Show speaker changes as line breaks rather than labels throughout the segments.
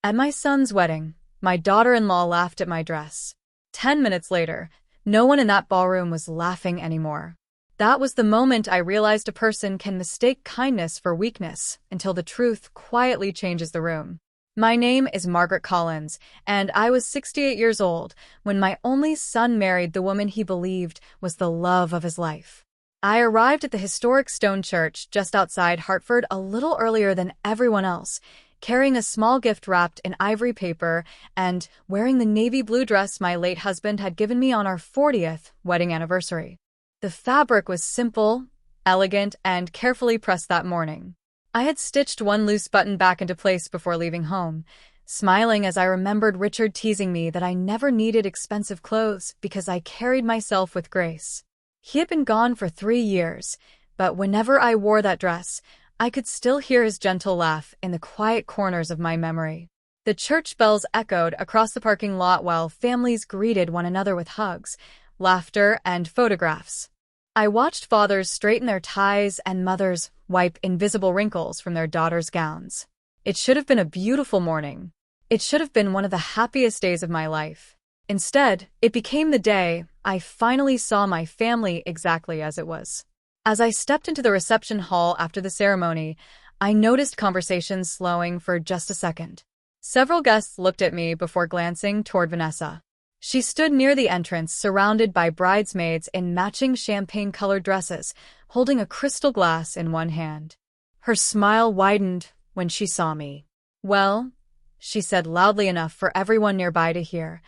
At my son's wedding, my daughter-in-law laughed at my dress. 10 minutes later, no one in that ballroom was laughing anymore. That was the moment I realized a person can mistake kindness for weakness until the truth quietly changes the room. My name is Margaret Collins, and I was 68 years old when my only son married the woman he believed was the love of his life. I arrived at the historic stone church just outside Hartford a little earlier than everyone else, carrying a small gift wrapped in ivory paper and wearing the navy blue dress my late husband had given me on our 40th wedding anniversary. The fabric was simple, elegant, and carefully pressed that morning. I had stitched one loose button back into place before leaving home, smiling as I remembered Richard teasing me that I never needed expensive clothes because I carried myself with grace. He had been gone for 3 years, but whenever I wore that dress, I could still hear his gentle laugh in the quiet corners of my memory. The church bells echoed across the parking lot while families greeted one another with hugs, laughter, and photographs. I watched fathers straighten their ties and mothers wipe invisible wrinkles from their daughters' gowns. It should have been a beautiful morning. It should have been one of the happiest days of my life. Instead, it became the day I finally saw my family exactly as it was. As I stepped into the reception hall after the ceremony, I noticed conversations slowing for just a second. Several guests looked at me before glancing toward Vanessa. She stood near the entrance, surrounded by bridesmaids in matching champagne-colored dresses, holding a crystal glass in one hand. Her smile widened when she saw me. "Well," she said loudly enough for everyone nearby to hear,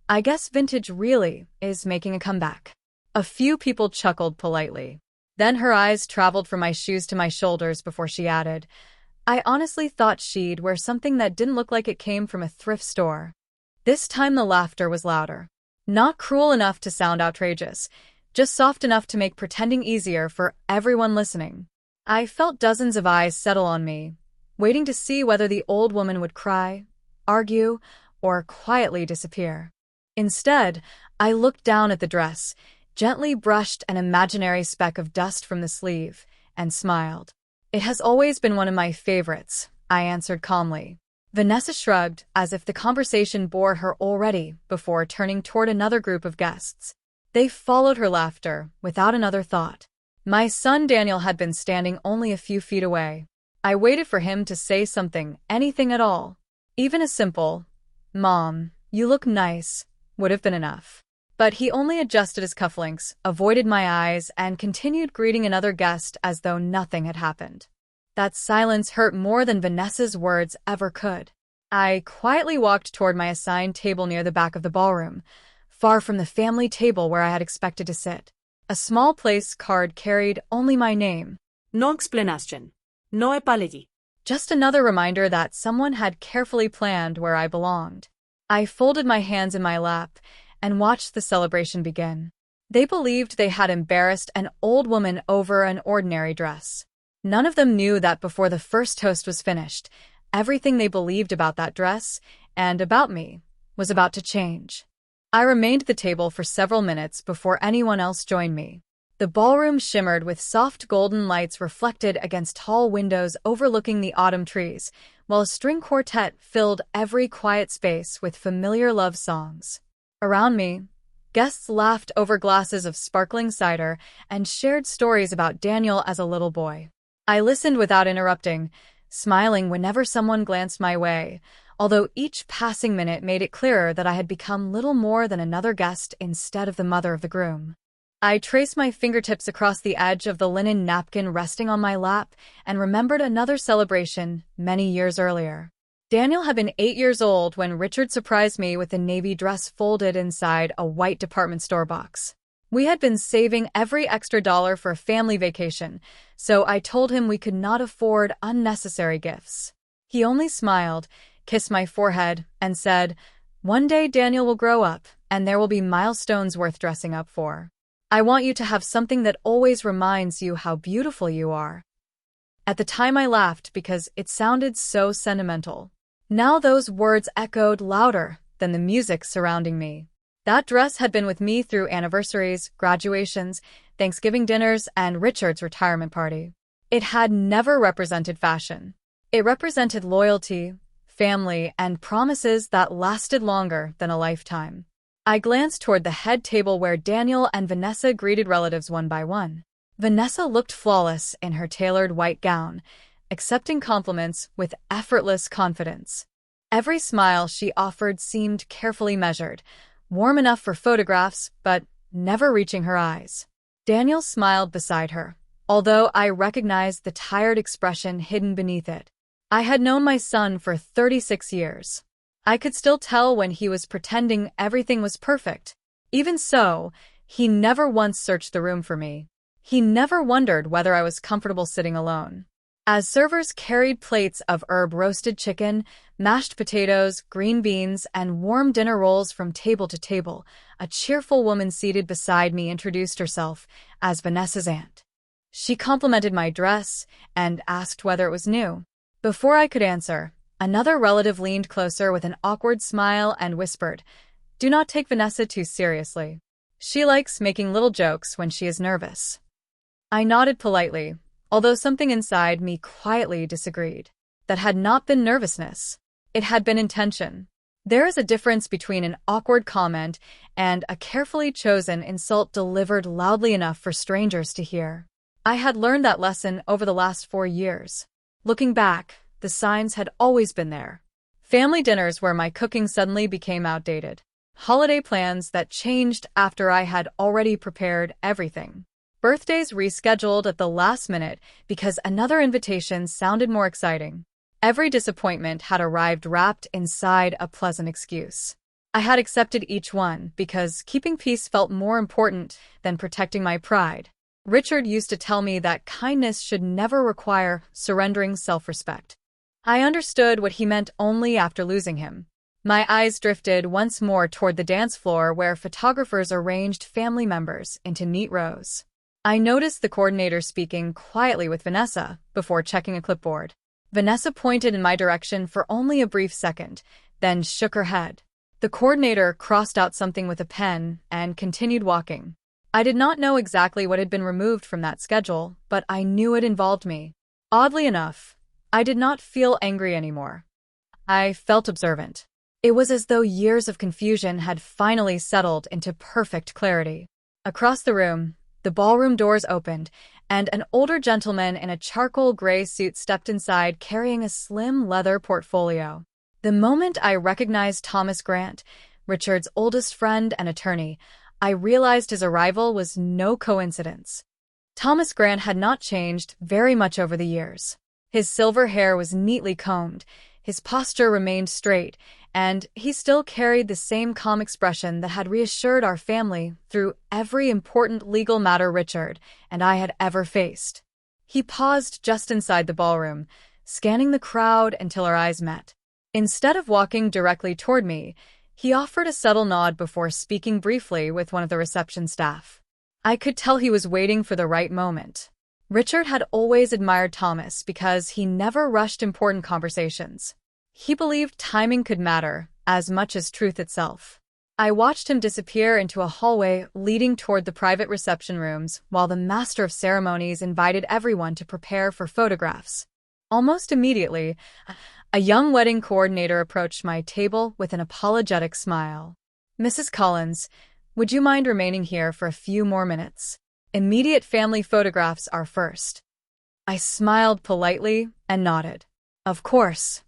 "I guess vintage really is making a comeback." A few people chuckled politely. Then her eyes traveled from my shoes to my shoulders before she added, "I honestly thought she'd wear something that didn't look like it came from a thrift store." This time the laughter was louder. Not cruel enough to sound outrageous, just soft enough to make pretending easier for everyone listening. I felt dozens of eyes settle on me, waiting to see whether the old woman would cry, argue, or quietly disappear. Instead, I looked down at the dress, gently brushed an imaginary speck of dust from the sleeve, and smiled. "It has always been one of my favorites," I answered calmly. Vanessa shrugged, as if the conversation bored her already, before turning toward another group of guests. They followed her laughter, without another thought. My son Daniel had been standing only a few feet away. I waited for him to say something, anything at all. Even a simple, "Mom, you look nice," would have been enough. But he only adjusted his cufflinks, avoided my eyes, and continued greeting another guest as though nothing had happened. That silence hurt more than Vanessa's words ever could. I quietly walked toward my assigned table near the back of the ballroom, far from the family table where I had expected to sit. A small place card carried only my name.
No explanation. No apology.
Just another reminder that someone had carefully planned where I belonged. I folded my hands in my lap and watched the celebration begin. They believed they had embarrassed an old woman over an ordinary dress. None of them knew that before the first toast was finished, everything they believed about that dress, and about me, was about to change. I remained at the table for several minutes before anyone else joined me. The ballroom shimmered with soft golden lights reflected against tall windows overlooking the autumn trees, while a string quartet filled every quiet space with familiar love songs. Around me, guests laughed over glasses of sparkling cider and shared stories about Daniel as a little boy. I listened without interrupting, smiling whenever someone glanced my way, although each passing minute made it clearer that I had become little more than another guest instead of the mother of the groom. I traced my fingertips across the edge of the linen napkin resting on my lap and remembered another celebration many years earlier. Daniel had been 8 years old when Richard surprised me with a navy dress folded inside a white department store box. We had been saving every extra dollar for a family vacation, so I told him we could not afford unnecessary gifts. He only smiled, kissed my forehead, and said, "One day Daniel will grow up, and there will be milestones worth dressing up for. I want you to have something that always reminds you how beautiful you are." At the time I laughed because it sounded so sentimental. Now those words echoed louder than the music surrounding me. That dress had been with me through anniversaries, graduations, Thanksgiving dinners, and Richard's retirement party. It had never represented fashion. It represented loyalty, family, and promises that lasted longer than a lifetime. I glanced toward the head table where Daniel and Vanessa greeted relatives one by one. Vanessa looked flawless in her tailored white gown, accepting compliments with effortless confidence. Every smile she offered seemed carefully measured, warm enough for photographs, but never reaching her eyes. Daniel smiled beside her, although I recognized the tired expression hidden beneath it. I had known my son for 36 years. I could still tell when he was pretending everything was perfect. Even so, he never once searched the room for me. He never wondered whether I was comfortable sitting alone. As servers carried plates of herb-roasted chicken, mashed potatoes, green beans, and warm dinner rolls from table to table, a cheerful woman seated beside me introduced herself as Vanessa's aunt. She complimented my dress and asked whether it was new. Before I could answer, another relative leaned closer with an awkward smile and whispered, "Do not take Vanessa too seriously. She likes making little jokes when she is nervous." I nodded politely, although something inside me quietly disagreed. That had not been nervousness. It had been intention. There is a difference between an awkward comment and a carefully chosen insult delivered loudly enough for strangers to hear. I had learned that lesson over the last 4 years. Looking back, the signs had always been there. Family dinners where my cooking suddenly became outdated. Holiday plans that changed after I had already prepared everything. Birthdays rescheduled at the last minute because another invitation sounded more exciting. Every disappointment had arrived wrapped inside a pleasant excuse. I had accepted each one because keeping peace felt more important than protecting my pride. Richard used to tell me that kindness should never require surrendering self-respect. I understood what he meant only after losing him. My eyes drifted once more toward the dance floor where photographers arranged family members into neat rows. I noticed the coordinator speaking quietly with Vanessa before checking a clipboard. Vanessa pointed in my direction for only a brief second, then shook her head. The coordinator crossed out something with a pen and continued walking. I did not know exactly what had been removed from that schedule, but I knew it involved me. Oddly enough, I did not feel angry anymore. I felt observant. It was as though years of confusion had finally settled into perfect clarity. Across the room, the ballroom doors opened, and an older gentleman in a charcoal gray suit stepped inside carrying a slim leather portfolio. The moment I recognized Thomas Grant, Richard's oldest friend and attorney, I realized his arrival was no coincidence. Thomas Grant had not changed very much over the years. His silver hair was neatly combed, his posture remained straight, and he still carried the same calm expression that had reassured our family through every important legal matter Richard and I had ever faced. He paused just inside the ballroom, scanning the crowd until our eyes met. Instead of walking directly toward me, he offered a subtle nod before speaking briefly with one of the reception staff. I could tell he was waiting for the right moment. Richard had always admired Thomas because he never rushed important conversations. He believed timing could matter as much as truth itself. I watched him disappear into a hallway leading toward the private reception rooms while the master of ceremonies invited everyone to prepare for photographs. Almost immediately, a young wedding coordinator approached my table with an apologetic smile. "Mrs. Collins, would you mind remaining here for a few more minutes? Immediate family photographs are first." I smiled politely and nodded. Of course.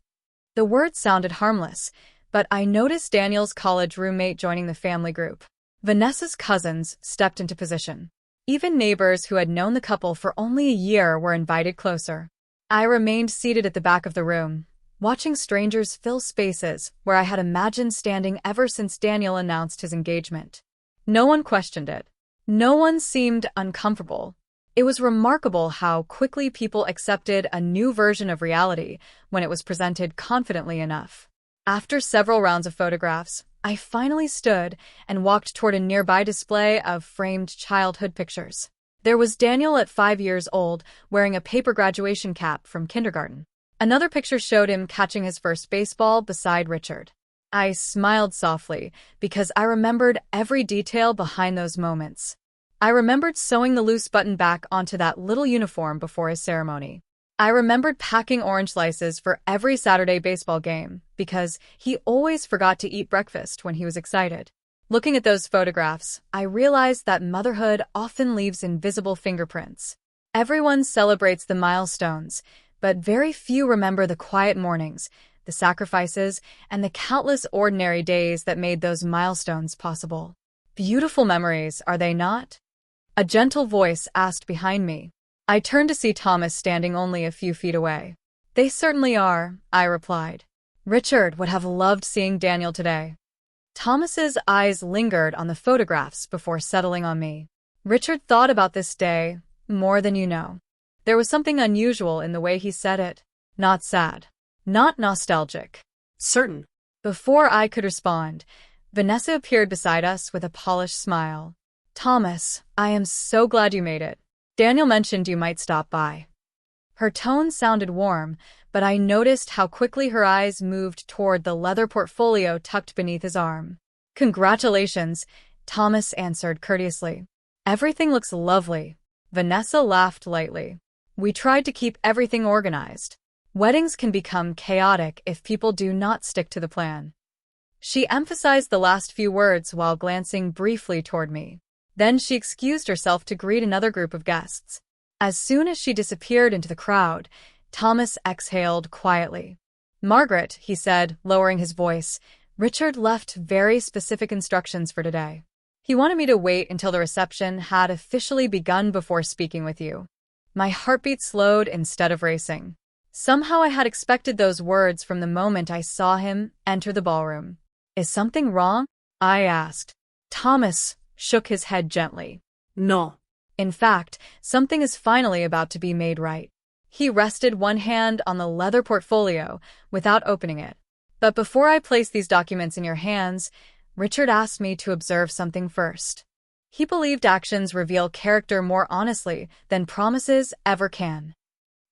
The words sounded harmless, but I noticed Daniel's college roommate joining the family group. Vanessa's cousins stepped into position. Even neighbors who had known the couple for only a year were invited closer. I remained seated at the back of the room, watching strangers fill spaces where I had imagined standing ever since Daniel announced his engagement. No one questioned it. No one seemed uncomfortable. It was remarkable how quickly people accepted a new version of reality when it was presented confidently enough. After several rounds of photographs, I finally stood and walked toward a nearby display of framed childhood pictures. There was Daniel at 5 years old, wearing a paper graduation cap from kindergarten. Another picture showed him catching his first baseball beside Richard. I smiled softly because I remembered every detail behind those moments. I remembered sewing the loose button back onto that little uniform before his ceremony. I remembered packing orange slices for every Saturday baseball game because he always forgot to eat breakfast when he was excited. Looking at those photographs, I realized that motherhood often leaves invisible fingerprints. Everyone celebrates the milestones, but very few remember the quiet mornings, the sacrifices, and the countless ordinary days that made those milestones possible. Beautiful memories, are they not? A gentle voice asked behind me. I turned to see Thomas standing only a few feet away. They certainly are, I replied. Richard would have loved seeing Daniel today. Thomas's eyes lingered on the photographs before settling on me. Richard thought about this day more than you know. There was something unusual in the way he said it. Not sad. Not nostalgic.
Certain.
Before I could respond, Vanessa appeared beside us with a polished smile. Thomas, I am so glad you made it. Daniel mentioned you might stop by. Her tone sounded warm, but I noticed how quickly her eyes moved toward the leather portfolio tucked beneath his arm. Congratulations, Thomas answered courteously. Everything looks lovely. Vanessa laughed lightly. We tried to keep everything organized. Weddings can become chaotic if people do not stick to the plan. She emphasized the last few words while glancing briefly toward me. Then she excused herself to greet another group of guests. As soon as she disappeared into the crowd, Thomas exhaled quietly. Margaret, he said, lowering his voice, Richard left very specific instructions for today. He wanted me to wait until the reception had officially begun before speaking with you. My heartbeat slowed instead of racing. Somehow I had expected those words from the moment I saw him enter the ballroom. Is something wrong? I asked. Thomas shook his head gently.
No.
In fact, something is finally about to be made right. He rested one hand on the leather portfolio without opening it. But before I place these documents in your hands, Richard asked me to observe something first. He believed actions reveal character more honestly than promises ever can.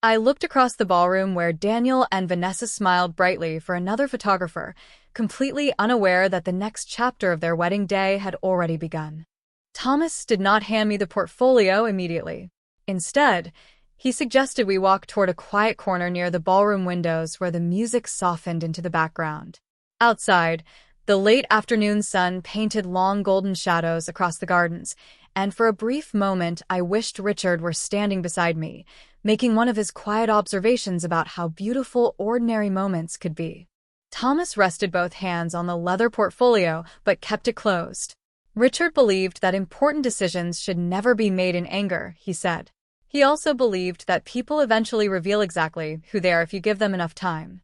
I looked across the ballroom where Daniel and Vanessa smiled brightly for another photographer, completely unaware that the next chapter of their wedding day had already begun. Thomas did not hand me the portfolio immediately. Instead, he suggested we walk toward a quiet corner near the ballroom windows where the music softened into the background. Outside, the late afternoon sun painted long golden shadows across the gardens, and for a brief moment I wished Richard were standing beside me, making one of his quiet observations about how beautiful ordinary moments could be. Thomas rested both hands on the leather portfolio but kept it closed. Richard believed that important decisions should never be made in anger, he said. He also believed that people eventually reveal exactly who they are if you give them enough time.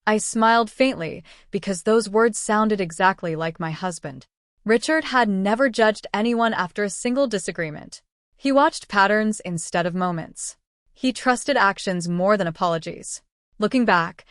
I smiled faintly because those words sounded exactly like my husband. Richard had never judged anyone after a single disagreement. He watched patterns instead of moments. He trusted actions more than apologies. Looking back,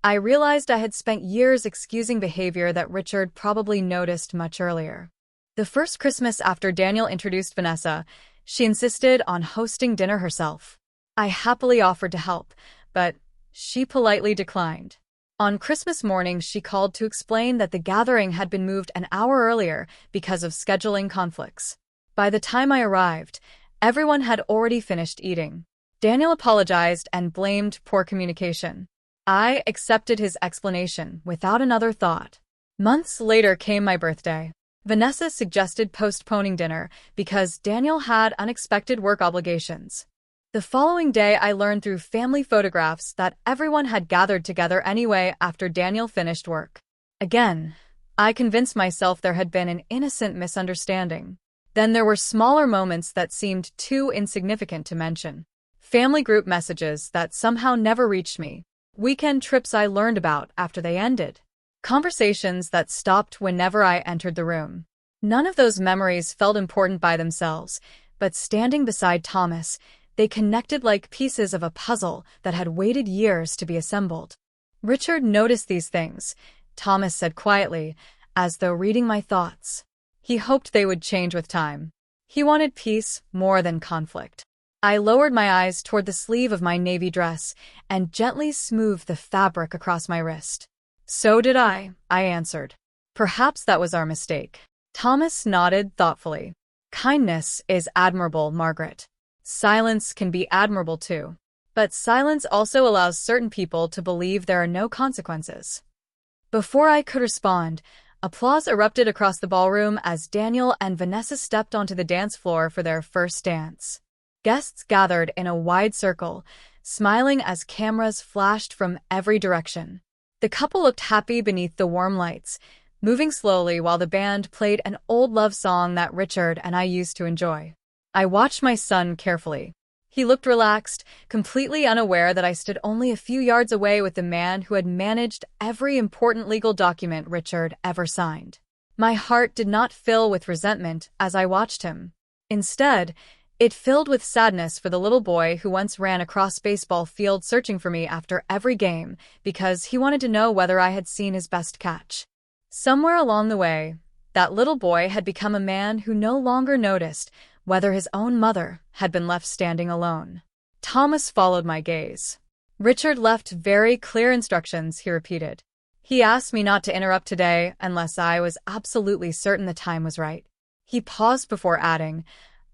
I realized I had spent years excusing behavior that Richard probably noticed much earlier. The first Christmas after Daniel introduced Vanessa, she insisted on hosting dinner herself. I happily offered to help, but she politely declined. On Christmas morning, she called to explain that the gathering had been moved an hour earlier because of scheduling conflicts. By the time I arrived, everyone had already finished eating. Daniel apologized and blamed poor communication. I accepted his explanation without another thought. Months later came my birthday. Vanessa suggested postponing dinner because Daniel had unexpected work obligations. The following day, I learned through family photographs that everyone had gathered together anyway after Daniel finished work. Again, I convinced myself there had been an innocent misunderstanding. Then there were smaller moments that seemed too insignificant to mention. Family group messages that somehow never reached me. Weekend trips I learned about after they ended. Conversations that stopped whenever I entered the room. None of those memories felt important by themselves, but standing beside Thomas, they connected like pieces of a puzzle that had waited years to be assembled. Richard noticed these things, Thomas said quietly, as though reading my thoughts. He hoped they would change with time. He wanted peace more than conflict. I lowered my eyes toward the sleeve of my navy dress and gently smoothed the fabric across my wrist. So did I answered. Perhaps that was our mistake. Thomas nodded thoughtfully. Kindness is admirable, Margaret. Silence can be admirable too. But silence also allows certain people to believe there are no consequences. Before I could respond, applause erupted across the ballroom as Daniel and Vanessa stepped onto the dance floor for their first dance. Guests gathered in a wide circle, smiling as cameras flashed from every direction. The couple looked happy beneath the warm lights, moving slowly while the band played an old love song that Richard and I used to enjoy. I watched my son carefully. He looked relaxed, completely unaware that I stood only a few yards away with the man who had managed every important legal document Richard ever signed. My heart did not fill with resentment as I watched him. Instead, it filled with sadness for the little boy who once ran across baseball field searching for me after every game because he wanted to know whether I had seen his best catch. Somewhere along the way, that little boy had become a man who no longer noticed whether his own mother had been left standing alone. Thomas followed my gaze. Richard left very clear instructions, he repeated. He asked me not to interrupt today unless I was absolutely certain the time was right. He paused before adding,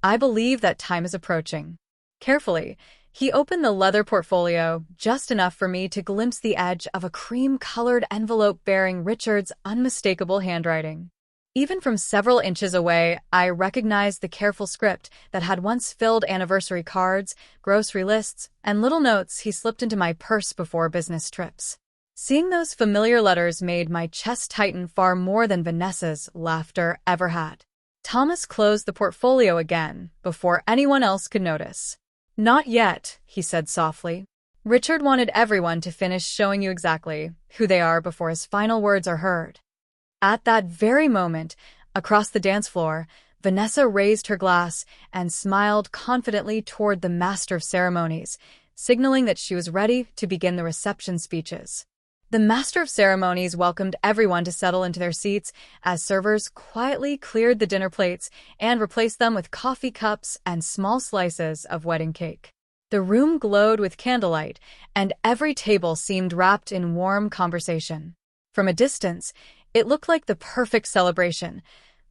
I believe that time is approaching. Carefully, he opened the leather portfolio just enough for me to glimpse the edge of a cream-colored envelope bearing Richard's unmistakable handwriting. Even from several inches away, I recognized the careful script that had once filled anniversary cards, grocery lists, and little notes he slipped into my purse before business trips. Seeing those familiar letters made my chest tighten far more than Vanessa's laughter ever had. Thomas closed the portfolio again before anyone else could notice. Not yet, he said softly. Richard wanted everyone to finish showing you exactly who they are before his final words are heard. At that very moment, across the dance floor, Vanessa raised her glass and smiled confidently toward the master of ceremonies, signaling that she was ready to begin the reception speeches. The master of ceremonies welcomed everyone to settle into their seats as servers quietly cleared the dinner plates and replaced them with coffee cups and small slices of wedding cake. The room glowed with candlelight, and every table seemed wrapped in warm conversation. From a distance, it looked like the perfect celebration,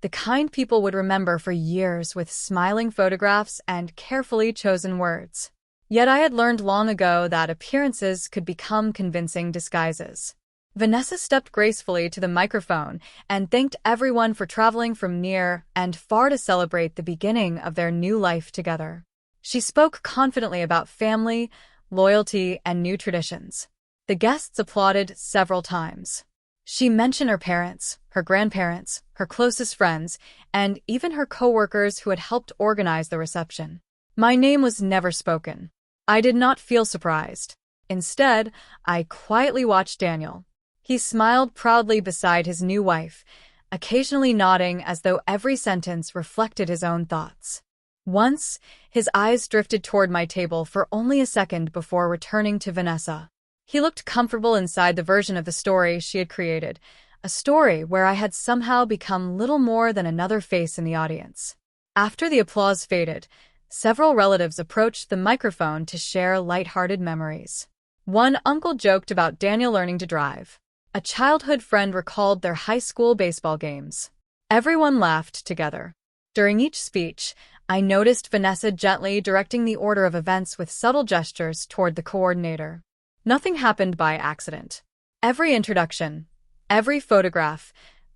the kind people would remember for years with smiling photographs and carefully chosen words. Yet I had learned long ago that appearances could become convincing disguises. Vanessa stepped gracefully to the microphone and thanked everyone for traveling from near and far to celebrate the beginning of their new life together. She spoke confidently about family, loyalty, and new traditions. The guests applauded several times. She mentioned her parents, her grandparents, her closest friends, and even her co-workers who had helped organize the reception. My name was never spoken. I did not feel surprised. Instead, I quietly watched Daniel. He smiled proudly beside his new wife, occasionally nodding as though every sentence reflected his own thoughts. Once, his eyes drifted toward my table for only a second before returning to Vanessa. He looked comfortable inside the version of the story she had created, a story where I had somehow become little more than another face in the audience. After the applause faded, several relatives approached the microphone to share lighthearted memories. One uncle joked about Daniel learning to drive. A childhood friend recalled their high school baseball games. Everyone laughed together. During each speech, I noticed Vanessa gently directing the order of events with subtle gestures toward the coordinator. Nothing happened by accident. Every introduction, every photograph,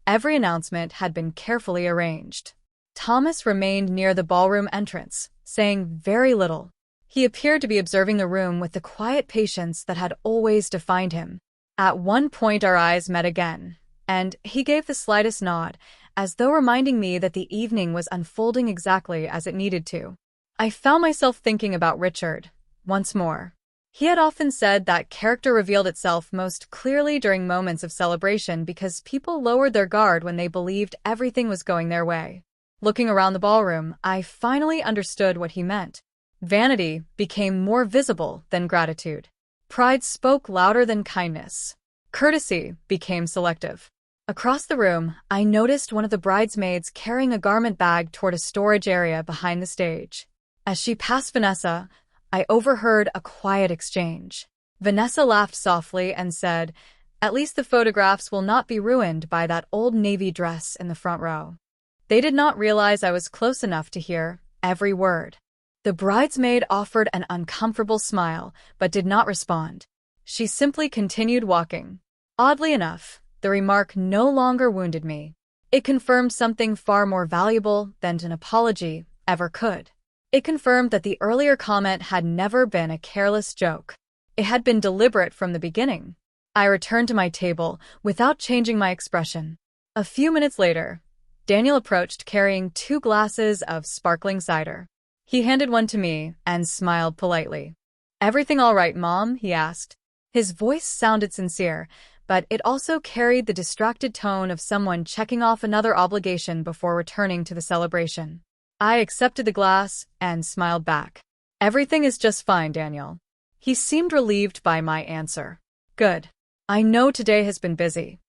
every announcement had been carefully arranged. Thomas remained near the ballroom entrance, saying very little. He appeared to be observing the room with the quiet patience that had always defined him. At one point our eyes met again, and he gave the slightest nod, as though reminding me that the evening was unfolding exactly as it needed to. I found myself thinking about Richard, once more. He had often said that character revealed itself most clearly during moments of celebration because people lowered their guard when they believed everything was going their way. Looking around the ballroom, I finally understood what he meant. Vanity became more visible than gratitude. Pride spoke louder than kindness. Courtesy became selective. Across the room, I noticed one of the bridesmaids carrying a garment bag toward a storage area behind the stage. As she passed Vanessa, I overheard a quiet exchange. Vanessa laughed softly and said, "At least the photographs will not be ruined by that old navy dress in the front row." They did not realize I was close enough to hear every word. The bridesmaid offered an uncomfortable smile, but did not respond. She simply continued walking. Oddly enough, the remark no longer wounded me. It confirmed something far more valuable than an apology ever could. It confirmed that the earlier comment had never been a careless joke. It had been deliberate from the beginning. I returned to my table without changing my expression. A few minutes later, Daniel approached carrying 2 glasses of sparkling cider. He handed one to me and smiled politely. "Everything all right, Mom?" he asked. His voice sounded sincere, but it also carried the distracted tone of someone checking off another obligation before returning to the celebration. I accepted the glass and smiled back. "Everything is just fine, Daniel." He seemed relieved by my answer. "Good. I know today has been busy."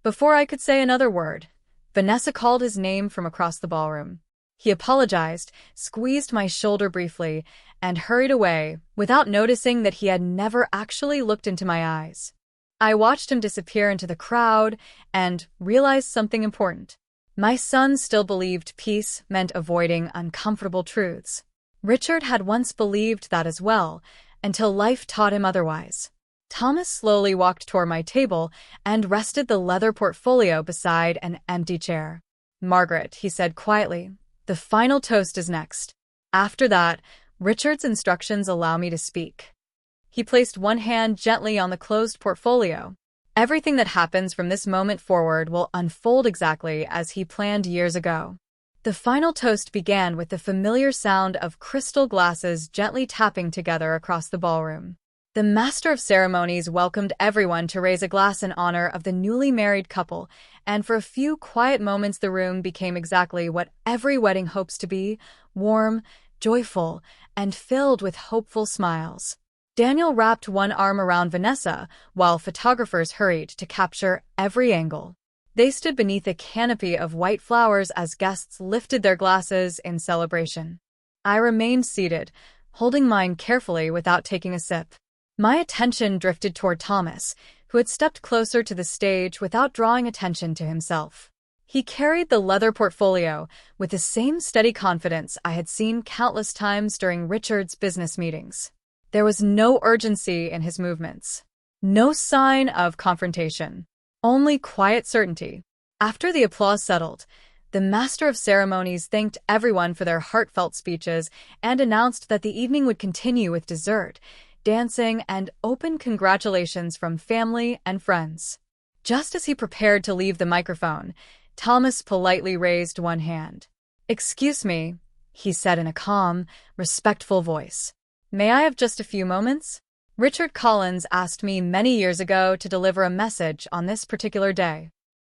Before I could say another word, Vanessa called his name from across the ballroom. He apologized, squeezed my shoulder briefly, and hurried away without noticing that he had never actually looked into my eyes. I watched him disappear into the crowd and realized something important. My son still believed peace meant avoiding uncomfortable truths. Richard had once believed that as well, until life taught him otherwise. Thomas slowly walked toward my table and rested the leather portfolio beside an empty chair. "Margaret," he said quietly, "the final toast is next. After that, Richard's instructions allow me to speak." He placed one hand gently on the closed portfolio. "Everything that happens from this moment forward will unfold exactly as he planned years ago." The final toast began with the familiar sound of crystal glasses gently tapping together across the ballroom. The master of ceremonies welcomed everyone to raise a glass in honor of the newly married couple, and for a few quiet moments the room became exactly what every wedding hopes to be: warm, joyful, and filled with hopeful smiles. Daniel wrapped one arm around Vanessa, while photographers hurried to capture every angle. They stood beneath a canopy of white flowers as guests lifted their glasses in celebration. I remained seated, holding mine carefully without taking a sip. My attention drifted toward Thomas, who had stepped closer to the stage without drawing attention to himself. He carried the leather portfolio with the same steady confidence I had seen countless times during Richard's business meetings. There was no urgency in his movements, no sign of confrontation, only quiet certainty. After the applause settled, the master of ceremonies thanked everyone for their heartfelt speeches and announced that the evening would continue with dessert, dancing, and open congratulations from family and friends. Just as he prepared to leave the microphone, Thomas politely raised one hand. "Excuse me," he said in a calm, respectful voice. "May I have just a few moments? Richard Collins asked me many years ago to deliver a message on this particular day."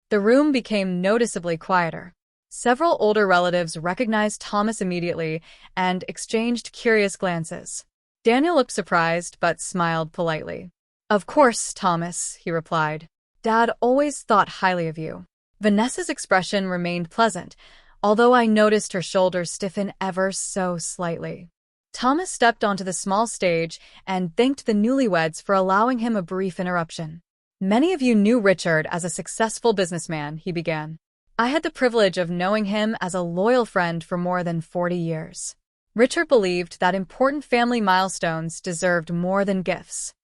The room became noticeably quieter. Several older relatives recognized Thomas immediately and exchanged curious glances. Daniel looked surprised but smiled politely. "Of course, Thomas," he replied. "Dad always thought highly of you." Vanessa's expression remained pleasant, although I noticed her shoulders stiffen ever so slightly. Thomas stepped onto the small stage and thanked the newlyweds for allowing him a brief interruption. "Many of you knew Richard as a successful businessman," he began. "I had the privilege of knowing him as a loyal friend for more than 40 years. Richard believed that important family milestones deserved more than gifts.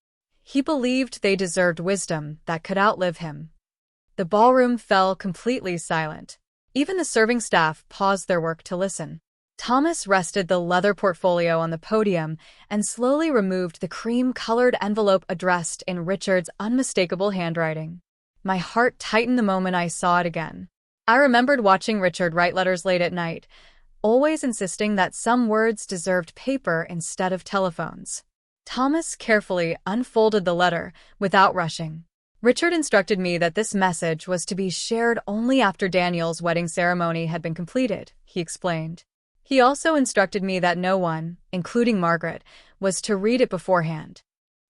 He believed they deserved wisdom that could outlive him." The ballroom fell completely silent. Even the serving staff paused their work to listen. Thomas rested the leather portfolio on the podium and slowly removed the cream-colored envelope addressed in Richard's unmistakable handwriting. My heart tightened the moment I saw it again. I remembered watching Richard write letters late at night, always insisting that some words deserved paper instead of telephones. Thomas carefully unfolded the letter without rushing. "Richard instructed me that this message was to be shared only after Daniel's wedding ceremony had been completed," he explained. "He also instructed me that no one, including Margaret, was to read it beforehand."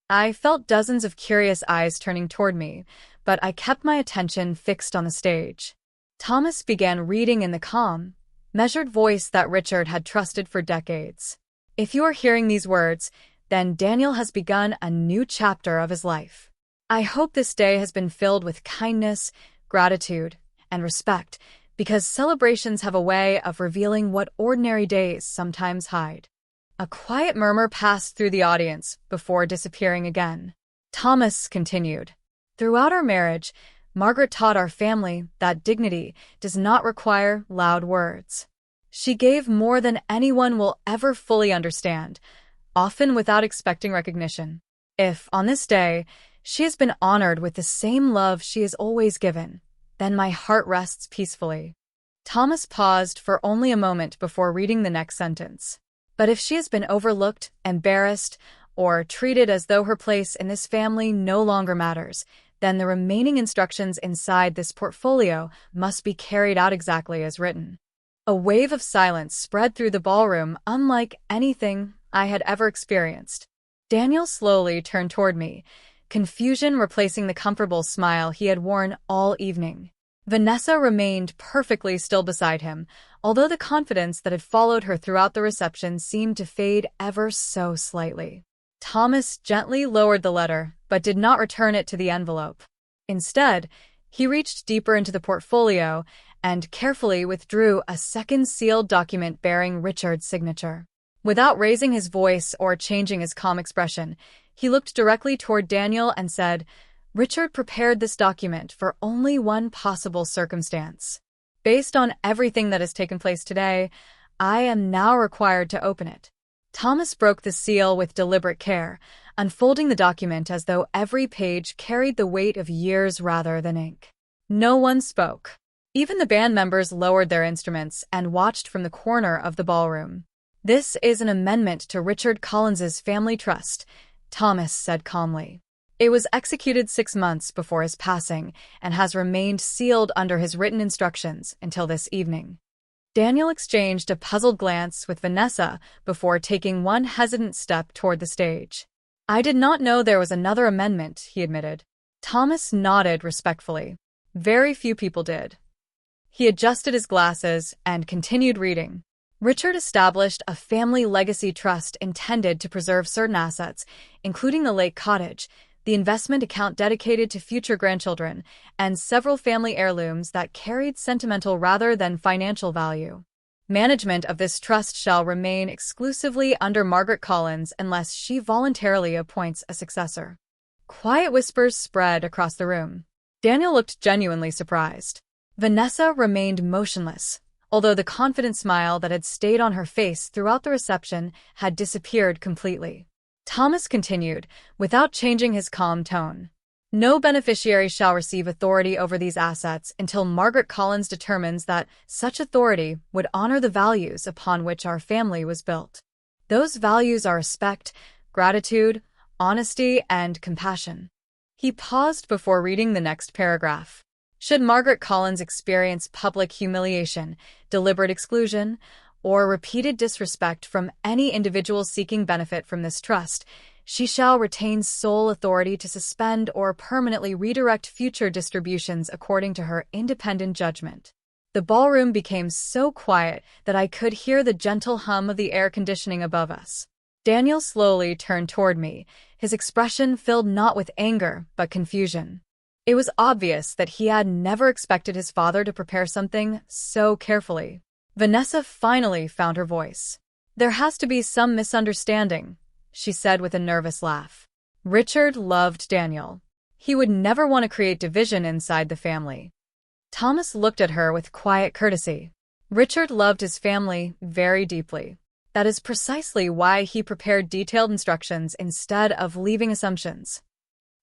I felt dozens of curious eyes turning toward me, but I kept my attention fixed on the stage. Thomas began reading in the calm, measured voice that Richard had trusted for decades. "If you are hearing these words, then Daniel has begun a new chapter of his life. I hope this day has been filled with kindness, gratitude, and respect, because celebrations have a way of revealing what ordinary days sometimes hide." A quiet murmur passed through the audience before disappearing again. Thomas continued. Throughout our marriage, Margaret taught our family that dignity does not require loud words. She gave more than anyone will ever fully understand, often without expecting recognition. If, on this day, she has been honored with the same love she has always given, then my heart rests peacefully. Thomas paused for only a moment before reading the next sentence. But if she has been overlooked, embarrassed, or treated as though her place in this family no longer matters, then the remaining instructions inside this portfolio must be carried out exactly as written. A wave of silence spread through the ballroom, unlike anything I had ever experienced. Daniel slowly turned toward me, confusion replacing the comfortable smile he had worn all evening. Vanessa remained perfectly still beside him, although the confidence that had followed her throughout the reception seemed to fade ever so slightly. Thomas gently lowered the letter, but did not return it to the envelope. Instead, he reached deeper into the portfolio and carefully withdrew a second sealed document bearing Richard's signature. Without raising his voice or changing his calm expression, he looked directly toward Daniel and said, Richard prepared this document for only one possible circumstance. Based on everything that has taken place today, I am now required to open it. Thomas broke the seal with deliberate care, unfolding the document as though every page carried the weight of years rather than ink. No one spoke. Even the band members lowered their instruments and watched from the corner of the ballroom. This is an amendment to Richard Collins's family trust, Thomas said calmly. It was executed 6 months before his passing and has remained sealed under his written instructions until this evening. Daniel exchanged a puzzled glance with Vanessa before taking one hesitant step toward the stage. I did not know there was another amendment, he admitted. Thomas nodded respectfully. Very few people did. He adjusted his glasses and continued reading. Richard established a family legacy trust intended to preserve certain assets, including the lake cottage, the investment account dedicated to future grandchildren, and several family heirlooms that carried sentimental rather than financial value. Management of this trust shall remain exclusively under Margaret Collins unless she voluntarily appoints a successor. Quiet whispers spread across the room. Daniel looked genuinely surprised. Vanessa remained motionless, although the confident smile that had stayed on her face throughout the reception had disappeared completely. Thomas continued, without changing his calm tone. No beneficiary shall receive authority over these assets until Margaret Collins determines that such authority would honor the values upon which our family was built. Those values are respect, gratitude, honesty, and compassion. He paused before reading the next paragraph. Should Margaret Collins experience public humiliation, deliberate exclusion, or repeated disrespect from any individual seeking benefit from this trust, she shall retain sole authority to suspend or permanently redirect future distributions according to her independent judgment. The ballroom became so quiet that I could hear the gentle hum of the air conditioning above us. Daniel slowly turned toward me, his expression filled not with anger but confusion. It was obvious that he had never expected his father to prepare something so carefully. Vanessa finally found her voice. There has to be some misunderstanding, she said with a nervous laugh. Richard loved Daniel. He would never want to create division inside the family. Thomas looked at her with quiet courtesy. Richard loved his family very deeply. That is precisely why he prepared detailed instructions instead of leaving assumptions.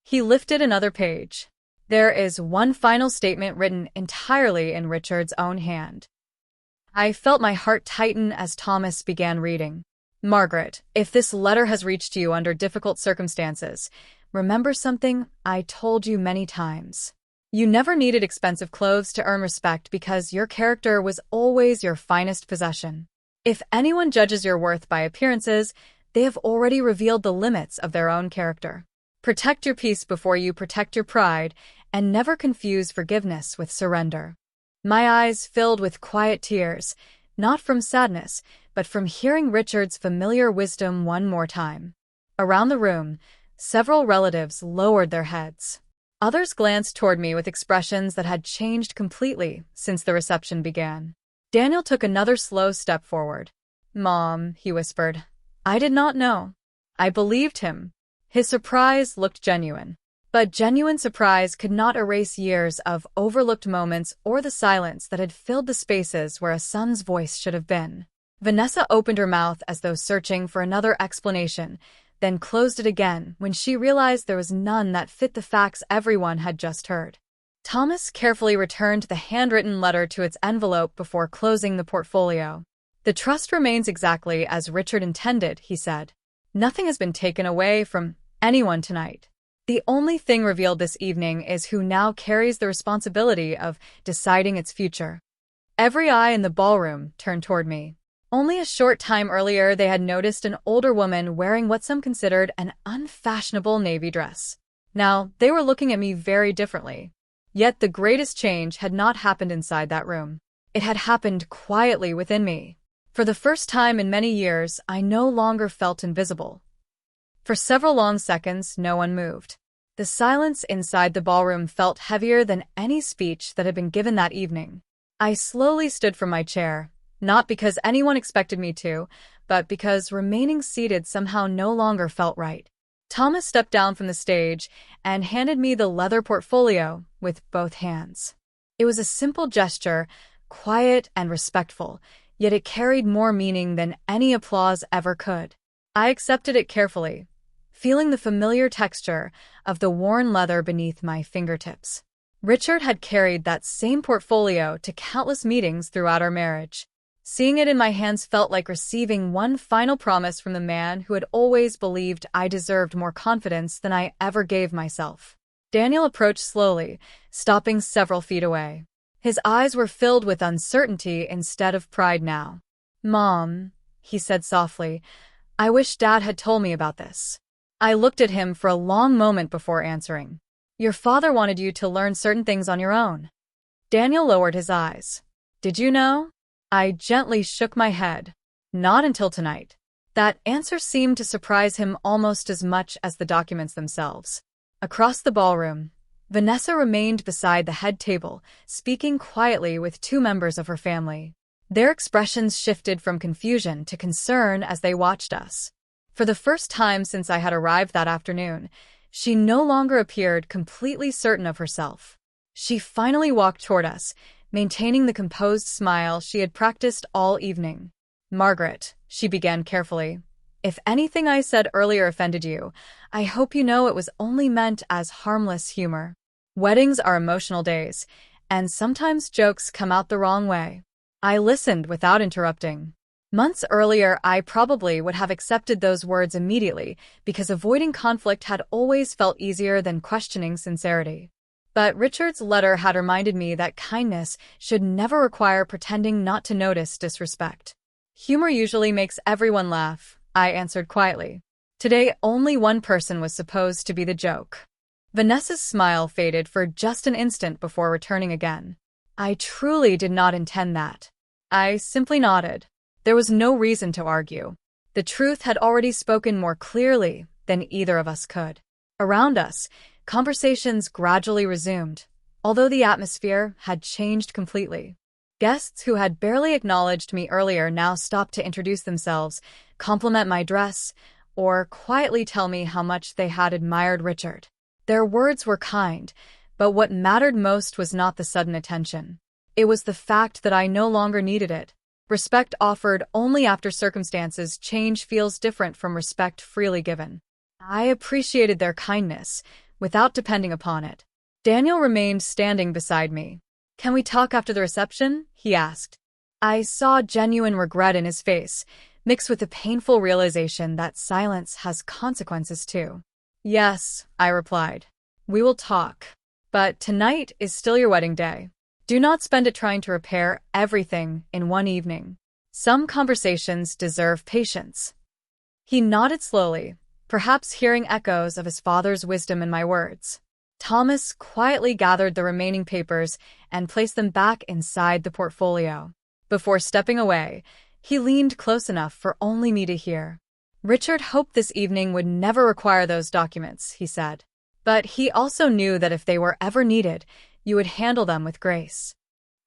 He lifted another page. There is one final statement written entirely in Richard's own hand. I felt my heart tighten as Thomas began reading. Margaret, if this letter has reached you under difficult circumstances, remember something I told you many times. You never needed expensive clothes to earn respect because your character was always your finest possession. If anyone judges your worth by appearances, they have already revealed the limits of their own character. Protect your peace before you protect your pride, and never confuse forgiveness with surrender. My eyes filled with quiet tears, not from sadness, but from hearing Richard's familiar wisdom one more time. Around the room, several relatives lowered their heads. Others glanced toward me with expressions that had changed completely since the reception began. Daniel took another slow step forward. Mom, he whispered, I did not know. I believed him. His surprise looked genuine. But genuine surprise could not erase years of overlooked moments or the silence that had filled the spaces where a son's voice should have been. Vanessa opened her mouth as though searching for another explanation, then closed it again when she realized there was none that fit the facts everyone had just heard. Thomas carefully returned the handwritten letter to its envelope before closing the portfolio. "The trust remains exactly as Richard intended," he said. "Nothing has been taken away from anyone tonight. The only thing revealed this evening is who now carries the responsibility of deciding its future." Every eye in the ballroom turned toward me. Only a short time earlier they had noticed an older woman wearing what some considered an unfashionable navy dress. Now they were looking at me very differently. Yet the greatest change had not happened inside that room. It had happened quietly within me. For the first time in many years, I no longer felt invisible. For several long seconds, no one moved. The silence inside the ballroom felt heavier than any speech that had been given that evening. I slowly stood from my chair, not because anyone expected me to, but because remaining seated somehow no longer felt right. Thomas stepped down from the stage and handed me the leather portfolio with both hands. It was a simple gesture, quiet and respectful, yet it carried more meaning than any applause ever could. I accepted it carefully, feeling the familiar texture of the worn leather beneath my fingertips. Richard had carried that same portfolio to countless meetings throughout our marriage. Seeing it in my hands felt like receiving one final promise from the man who had always believed I deserved more confidence than I ever gave myself. Daniel approached slowly, stopping several feet away. His eyes were filled with uncertainty instead of pride now. "Mom," he said softly, "I wish Dad had told me about this." I looked at him for a long moment before answering. "Your father wanted you to learn certain things on your own." Daniel lowered his eyes. "Did you know?" I gently shook my head. "Not until tonight." That answer seemed to surprise him almost as much as the documents themselves. Across the ballroom, Vanessa remained beside the head table, speaking quietly with two members of her family. Their expressions shifted from confusion to concern as they watched us. For the first time since I had arrived that afternoon, she no longer appeared completely certain of herself. She finally walked toward us, maintaining the composed smile she had practiced all evening. "Margaret," she began carefully, "if anything I said earlier offended you, I hope you know it was only meant as harmless humor. Weddings are emotional days, and sometimes jokes come out the wrong way." I listened without interrupting. Months earlier, I probably would have accepted those words immediately because avoiding conflict had always felt easier than questioning sincerity. But Richard's letter had reminded me that kindness should never require pretending not to notice disrespect. "Humor usually makes everyone laugh," I answered quietly. "Today, only one person was supposed to be the joke." Vanessa's smile faded for just an instant before returning again. "I truly did not intend that." I simply nodded. There was no reason to argue. The truth had already spoken more clearly than either of us could. Around us, conversations gradually resumed, although the atmosphere had changed completely. Guests who had barely acknowledged me earlier now stopped to introduce themselves, compliment my dress, or quietly tell me how much they had admired Richard. Their words were kind, but what mattered most was not the sudden attention. It was the fact that I no longer needed it. Respect offered only after circumstances change feels different from respect freely given. I appreciated their kindness, without depending upon it. Daniel remained standing beside me. "Can we talk after the reception?" he asked. I saw genuine regret in his face, mixed with the painful realization that silence has consequences too. "Yes," I replied. "We will talk. But tonight is still your wedding day. Do not spend it trying to repair everything in one evening. Some conversations deserve patience." He nodded slowly, perhaps hearing echoes of his father's wisdom in my words. Thomas quietly gathered the remaining papers and placed them back inside the portfolio. Before stepping away, he leaned close enough for only me to hear. "Richard hoped this evening would never require those documents," he said. "But he also knew that if they were ever needed, you would handle them with grace."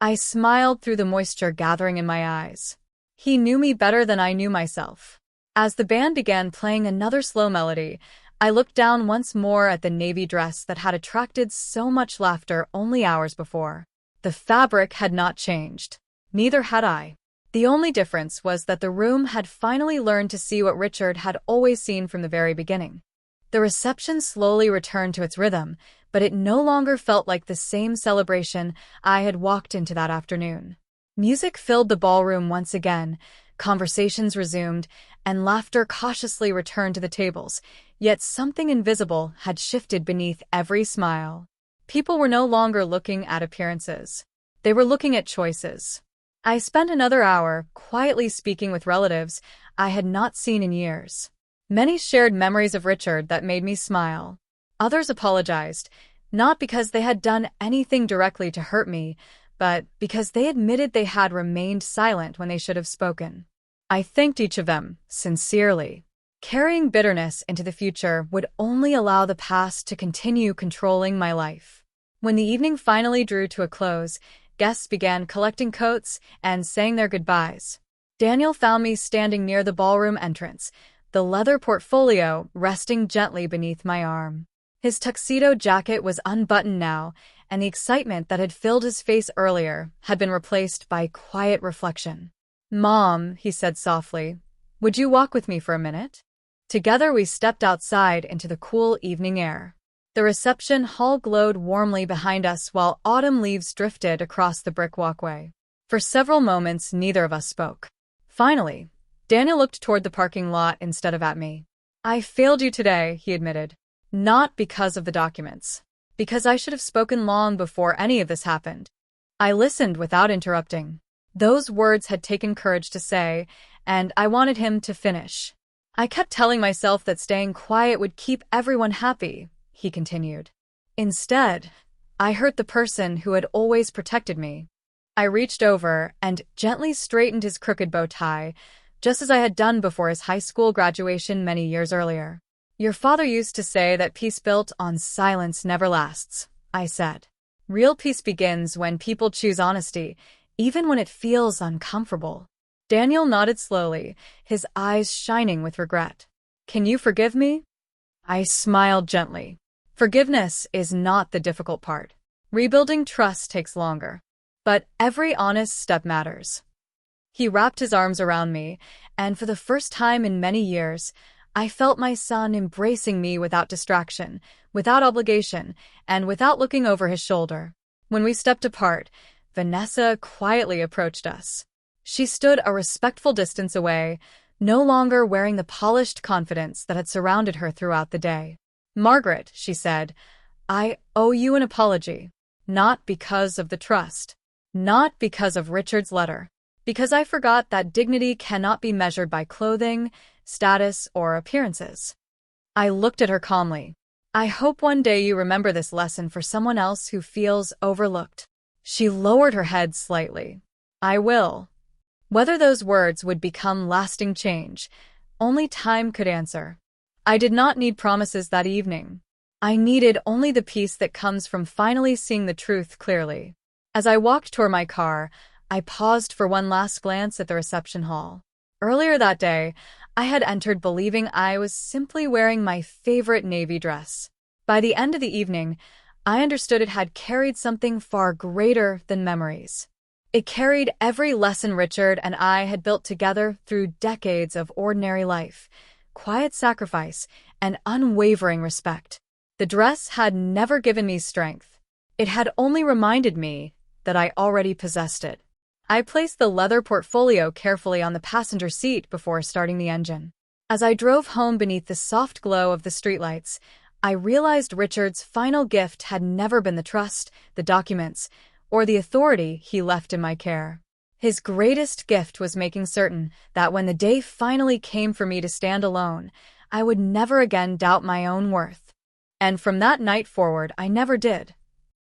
I smiled through the moisture gathering in my eyes. He knew me better than I knew myself. As the band began playing another slow melody, I looked down once more at the navy dress that had attracted so much laughter only hours before. The fabric had not changed. Neither had I. The only difference was that the room had finally learned to see what Richard had always seen from the very beginning. The reception slowly returned to its rhythm, but it no longer felt like the same celebration I had walked into that afternoon. Music filled the ballroom once again, conversations resumed, and laughter cautiously returned to the tables, yet something invisible had shifted beneath every smile. People were no longer looking at appearances. They were looking at choices. I spent another hour quietly speaking with relatives I had not seen in years. Many shared memories of Richard that made me smile. Others apologized, not because they had done anything directly to hurt me, but because they admitted they had remained silent when they should have spoken. I thanked each of them, sincerely. Carrying bitterness into the future would only allow the past to continue controlling my life. When the evening finally drew to a close, guests began collecting coats and saying their goodbyes. Daniel found me standing near the ballroom entrance, the leather portfolio resting gently beneath my arm. His tuxedo jacket was unbuttoned now, and the excitement that had filled his face earlier had been replaced by quiet reflection. "Mom," he said softly, "would you walk with me for a minute?" Together we stepped outside into the cool evening air. The reception hall glowed warmly behind us while autumn leaves drifted across the brick walkway. For several moments, neither of us spoke. Finally, Daniel looked toward the parking lot instead of at me. "I failed you today," he admitted. "Not because of the documents. Because I should have spoken long before any of this happened." I listened without interrupting. Those words had taken courage to say, and I wanted him to finish. "I kept telling myself that staying quiet would keep everyone happy," he continued. "Instead, I hurt the person who had always protected me." I reached over and gently straightened his crooked bow tie, just as I had done before his high school graduation many years earlier. "Your father used to say that peace built on silence never lasts," I said. "Real peace begins when people choose honesty, even when it feels uncomfortable." Daniel nodded slowly, his eyes shining with regret. "Can you forgive me?" I smiled gently. Forgiveness is not the difficult part. Rebuilding trust takes longer. But every honest step matters. He wrapped his arms around me, and for the first time in many years, I felt my son embracing me without distraction, without obligation, and without looking over his shoulder. When we stepped apart, Vanessa quietly approached us. She stood a respectful distance away, no longer wearing the polished confidence that had surrounded her throughout the day. "Margaret," she said, "I owe you an apology. Not because of the trust. Not because of Richard's letter. Because I forgot that dignity cannot be measured by clothing, status, or appearances." I looked at her calmly. "I hope one day you remember this lesson for someone else who feels overlooked." She lowered her head slightly. "I will." Whether those words would become lasting change, only time could answer. I did not need promises that evening. I needed only the peace that comes from finally seeing the truth clearly. As I walked toward my car, I paused for one last glance at the reception hall. Earlier that day, I had entered believing I was simply wearing my favorite navy dress. By the end of the evening, I understood it had carried something far greater than memories. It carried every lesson Richard and I had built together through decades of ordinary life, quiet sacrifice, and unwavering respect. The dress had never given me strength. It had only reminded me that I already possessed it. I placed the leather portfolio carefully on the passenger seat before starting the engine. As I drove home beneath the soft glow of the streetlights, I realized Richard's final gift had never been the trust, the documents, or the authority he left in my care. His greatest gift was making certain that when the day finally came for me to stand alone, I would never again doubt my own worth. And from that night forward, I never did.